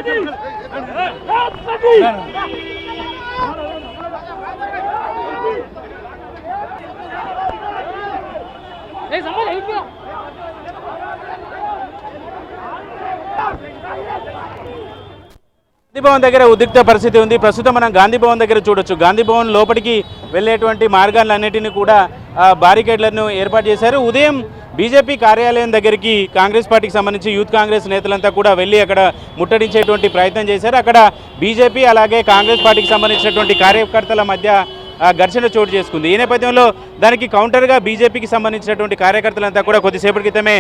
గాంధీ భవన్ దగ్గర ఉద్రిక్త పరిస్థితి ఉంది. ప్రస్తుతం మనం గాంధీ భవన్ దగ్గర చూడొచ్చు. గాంధీ భవన్ లోపలికి వెళ్ళేటువంటి మార్గాలన్నిటిని కూడా బారికేడ్లను ఏర్పాటు చేశారు. ఉదయం బీజేపీ కార్యాలయం దగ్గరికి కాంగ్రెస్ పార్టీకి సంబంధించి యూత్ కాంగ్రెస్ నేతలంతా కూడా వెళ్ళి అక్కడ ముట్టడించేటువంటి ప్రయత్నం చేశారు. అక్కడ బీజేపీ అలాగే కాంగ్రెస్ పార్టీకి సంబంధించినటువంటి కార్యకర్తల మధ్య ఘర్షణ చోటు చేసుకుంది. ఈ నేపథ్యంలో దానికి కౌంటర్గా బీజేపీకి సంబంధించినటువంటి కార్యకర్తలంతా కూడా కొద్దిసేపటి క్రితమే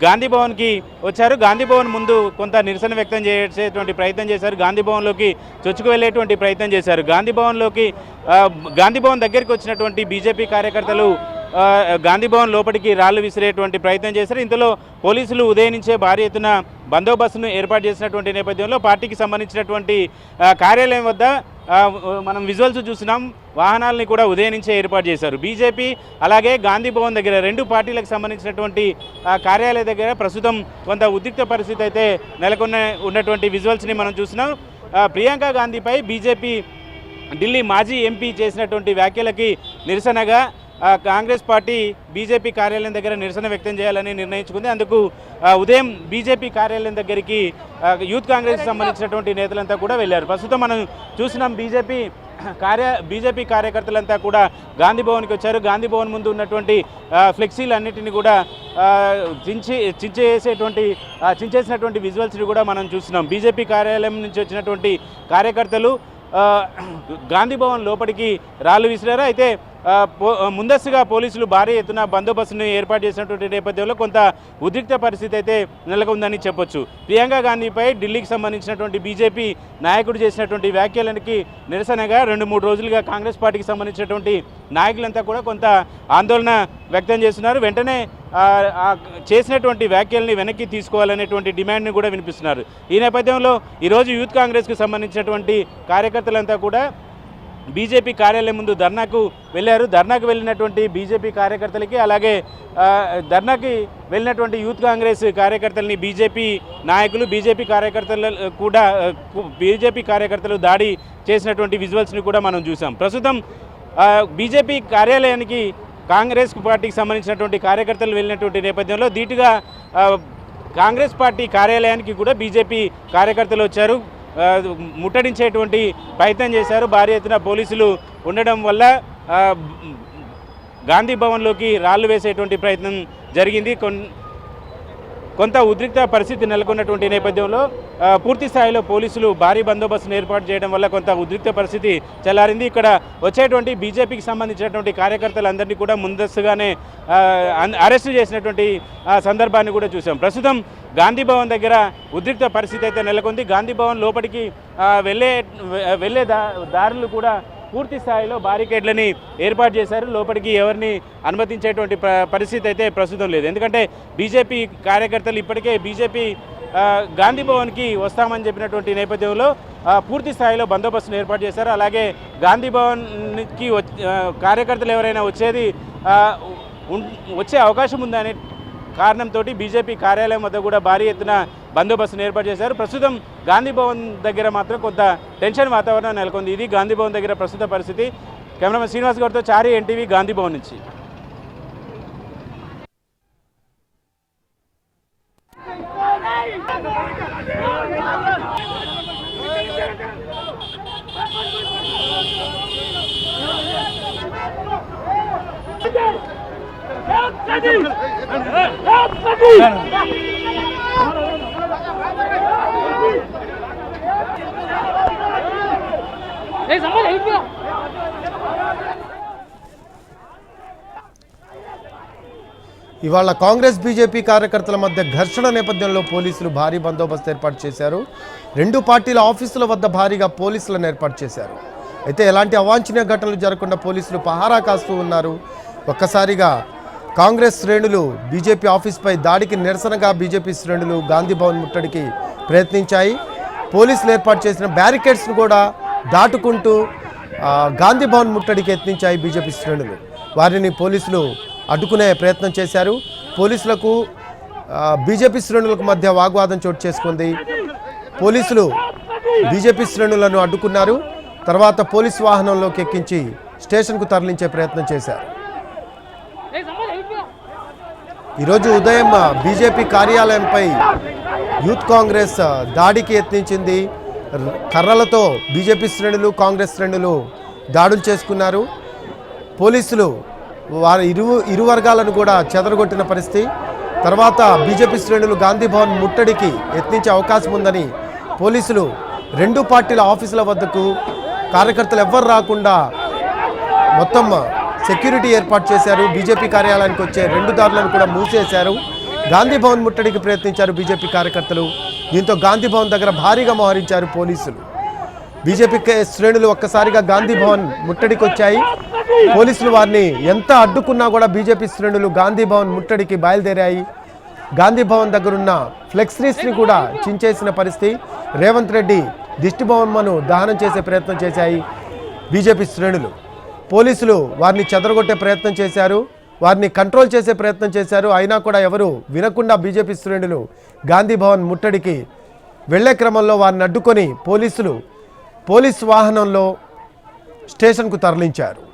గాంధీ భవన్కి వచ్చారు. గాంధీ భవన్ ముందు కొంత నిరసన వ్యక్తం చేసేటువంటి ప్రయత్నం చేశారు. గాంధీ భవన్లోకి చొచ్చుకు వెళ్ళేటువంటి ప్రయత్నం చేశారు. గాంధీ భవన్ దగ్గరికి వచ్చినటువంటి బీజేపీ కార్యకర్తలు గాంధీ భవన్ లోపలికి రాళ్లు విసిరేటువంటి ప్రయత్నం చేశారు. ఇందులో పోలీసులు ఉదయం నుంచే భారీ ఎత్తున బందోబస్తును ఏర్పాటు చేసినటువంటి నేపథ్యంలో పార్టీకి సంబంధించినటువంటి కార్యాలయం వద్ద మనం విజువల్స్ చూసినాం. వాహనాలని కూడా ఉదయం నుంచే ఏర్పాటు చేశారు. బీజేపీ అలాగే గాంధీ భవన్ దగ్గర రెండు పార్టీలకు సంబంధించినటువంటి కార్యాలయ దగ్గర ప్రస్తుతం కొంత ఉద్రిక్త పరిస్థితి అయితే ఉన్నటువంటి విజువల్స్ని మనం చూసినాం. ప్రియాంక గాంధీపై బీజేపీ ఢిల్లీ మాజీ ఎంపీ చేసినటువంటి వ్యాఖ్యలకి నిరసనగా కాంగ్రెస్ పార్టీ బీజేపీ కార్యాలయం దగ్గర నిరసన వ్యక్తం చేయాలని నిర్ణయించుకుంది. అందుకు ఉదయం బీజేపీ కార్యాలయం దగ్గరికి యూత్ కాంగ్రెస్కి సంబంధించినటువంటి నేతలంతా కూడా వెళ్ళారు. ప్రస్తుతం మనం చూసినాం బీజేపీ కార్యకర్తలంతా కూడా గాంధీ భవన్కి వచ్చారు. గాంధీ భవన్ ముందు ఉన్నటువంటి ఫ్లెక్సీలు అన్నింటినీ కూడా చించేసినటువంటి విజువల్స్ని కూడా మనం చూస్తున్నాం. బీజేపీ కార్యాలయం నుంచి వచ్చినటువంటి కార్యకర్తలు గాంధీ భవన్ లోపలికి రాళ్లు విసిరారు. అయితే ముందస్తుగా పోలీసులు భారీ ఎత్తున బందోబస్తును ఏర్పాటు చేసినటువంటి నేపథ్యంలో కొంత ఉద్రిక్త పరిస్థితి అయితే నెలకొందని చెప్పొచ్చు. ప్రియాంక గాంధీపై ఢిల్లీకి సంబంధించినటువంటి బీజేపీ నాయకుడు చేసినటువంటి వ్యాఖ్యలకి నిరసనగా 2-3 రోజులుగా కాంగ్రెస్ పార్టీకి సంబంధించినటువంటి నాయకులంతా కూడా కొంత ఆందోళన వ్యక్తం చేస్తున్నారు. వెంటనే చేసినటువంటి వ్యాఖ్యల్ని వెనక్కి తీసుకోవాలనేటువంటి డిమాండ్ని కూడా వినిపిస్తున్నారు. ఈ నేపథ్యంలో ఈరోజు యూత్ కాంగ్రెస్కి సంబంధించినటువంటి కార్యకర్తలంతా కూడా బీజేపీ కార్యాలయం ముందు ధర్నాకు వెళ్ళారు. ధర్నాకు వెళ్ళినటువంటి బీజేపీ కార్యకర్తలకి అలాగే ధర్నాకి వెళ్ళినటువంటి యూత్ కాంగ్రెస్ కార్యకర్తలని బీజేపీ నాయకులు బీజేపీ కార్యకర్తలు దాడి చేసినటువంటి విజువల్స్ని కూడా మనం చూసాం. ప్రస్తుతం బీజేపీ కార్యాలయానికి కాంగ్రెస్ పార్టీకి సంబంధించినటువంటి కార్యకర్తలు వెళ్ళినటువంటి నేపథ్యంలో ధీటుగా కాంగ్రెస్ పార్టీ కార్యాలయానికి కూడా బీజేపీ కార్యకర్తలు వచ్చారు. ముట్టడించేటువంటి ప్రయత్నం చేశారు. భారీ ఎత్తున పోలీసులు ఉండడం వల్ల గాంధీ భవన్లోకి రాళ్లు వేసేటువంటి ప్రయత్నం జరిగింది. కొంత ఉద్రిక్త పరిస్థితి నెలకొన్నటువంటి నేపథ్యంలో పూర్తి స్థాయిలో పోలీసులు భారీ బందోబస్తును ఏర్పాటు చేయడం వల్ల కొంత ఉద్రిక్త పరిస్థితి చెల్లారింది. ఇక్కడ వచ్చేటువంటి బీజేపీకి సంబంధించినటువంటి కార్యకర్తలందరినీ కూడా ముందస్తుగానే అరెస్టు చేసినటువంటి సందర్భాన్ని కూడా చూసాం. ప్రస్తుతం గాంధీ భవన్ దగ్గర ఉద్రిక్త పరిస్థితి అయితే నెలకొంది. గాంధీ భవన్ లోపలికి వెళ్ళే దారులు కూడా పూర్తి స్థాయిలో బారికేడ్లని ఏర్పాటు చేశారు. లోపలికి ఎవరిని అనుమతించేటువంటి పరిస్థితి అయితే ప్రస్తుతం లేదు. ఎందుకంటే బీజేపీ కార్యకర్తలు ఇప్పటికే బీజేపీ గాంధీ భవన్కి వస్తామని చెప్పినటువంటి నేపథ్యంలో పూర్తి స్థాయిలో బందోబస్తును ఏర్పాటు చేశారు. అలాగే గాంధీ భవన్కి కార్యకర్తలు ఎవరైనా వచ్చే అవకాశం ఉందనే కారణంతో బీజేపీ కార్యాలయం వద్ద కూడా భారీ ఎత్తున బందోబస్తును ఏర్పాటు చేశారు. ప్రస్తుతం గాంధీ భవన్ దగ్గర మాత్రం కొంత టెన్షన్ వాతావరణం నెలకొంది. ఇది గాంధీ భవన్ దగ్గర ప్రస్తుత పరిస్థితి. కెమెరామెన్ శ్రీనివాస్ గారితో చారి, ఎన్టీవీ, గాంధీ భవన్ నుంచి. ఇవాళ కాంగ్రెస్ బీజేపీ కార్యకర్తల మధ్య ఘర్షణ నేపథ్యంలో పోలీసులు భారీ బందోబస్తు ఏర్పాటు చేశారు. రెండు పార్టీల ఆఫీసుల వద్ద భారీగా పోలీసులను ఏర్పాటు చేశారు. అయితే ఎలాంటి అవాంఛనీయ ఘటనలు జరగకుండా పోలీసులు పహారా కాస్తూ ఉన్నారు. ఒక్కసారిగా కాంగ్రెస్ శ్రేణులు బీజేపీ ఆఫీస్పై దాడికి నిరసనగా బీజేపీ శ్రేణులు గాంధీ భవన్ ముట్టడికి ప్రయత్నించాయి. పోలీసులు ఏర్పాటు చేసిన బ్యారికేడ్స్ను కూడా దాటుకుంటూ గాంధీ భవన్ ముట్టడికి యత్నించాయి బీజేపీ శ్రేణులు. వారిని పోలీసులు అడ్డుకునే ప్రయత్నం చేశారు. పోలీసులకు బీజేపీ శ్రేణులకు మధ్య వాగ్వాదం చోటు చేసుకుంది. పోలీసులు బీజేపీ శ్రేణులను అడ్డుకున్నారు. తర్వాత పోలీసు వాహనంలోకి ఎక్కించి స్టేషన్కు తరలించే ప్రయత్నం చేశారు. ఈరోజు ఉదయం బీజేపీ కార్యాలయంపై యూత్ కాంగ్రెస్ దాడికి యత్నించింది. కర్రలతో బీజేపీ శ్రేణులు కాంగ్రెస్ శ్రేణులు దాడులు చేసుకున్నారు. పోలీసులు వారి ఇరు వర్గాలను కూడా చెదరగొట్టిన పరిస్థితి. తర్వాత బీజేపీ శ్రేణులు గాంధీ భవన్ ముట్టడికి యత్నించే అవకాశం ఉందని పోలీసులు రెండు పార్టీల ఆఫీసుల వద్దకు కార్యకర్తలు ఎవ్వరు రాకుండా మొత్తం సెక్యూరిటీ ఏర్పాటు చేశారు. బీజేపీ కార్యాలయానికి వచ్చే రెండు దారులను కూడా మూసేశారు. గాంధీ భవన్ ముట్టడికి ప్రయత్నించారు బీజేపీ కార్యకర్తలు. దీంతో గాంధీ భవన్ దగ్గర భారీగా మోహరించారు పోలీసులు. బీజేపీ శ్రేణులు ఒక్కసారిగా గాంధీ భవన్ ముట్టడికి వచ్చాయి. పోలీసులు వారిని ఎంత అడ్డుకున్నా కూడా బీజేపీ శ్రేణులు గాంధీ భవన్ ముట్టడికి బయలుదేరాయి. గాంధీ భవన్ దగ్గరున్న ఫ్లెక్సీస్ని కూడా చించేసిన పరిస్థితి. రేవంత్ రెడ్డి దిష్టి బొమ్మను దహనం చేసే ప్రయత్నం చేశాయి బీజేపీ శ్రేణులు. పోలీసులు వారిని చెదరగొట్టే ప్రయత్నం చేశారు, వారిని కంట్రోల్ చేసే ప్రయత్నం చేశారు. అయినా కూడా ఎవరు వినకుండా బీజేపీ శ్రేణులు గాంధీ భవన్ ముట్టడికి వెళ్లే క్రమంలో వారిని అడ్డుకొని పోలీసు వాహనంలో స్టేషన్కు తరలించారు.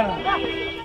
Help!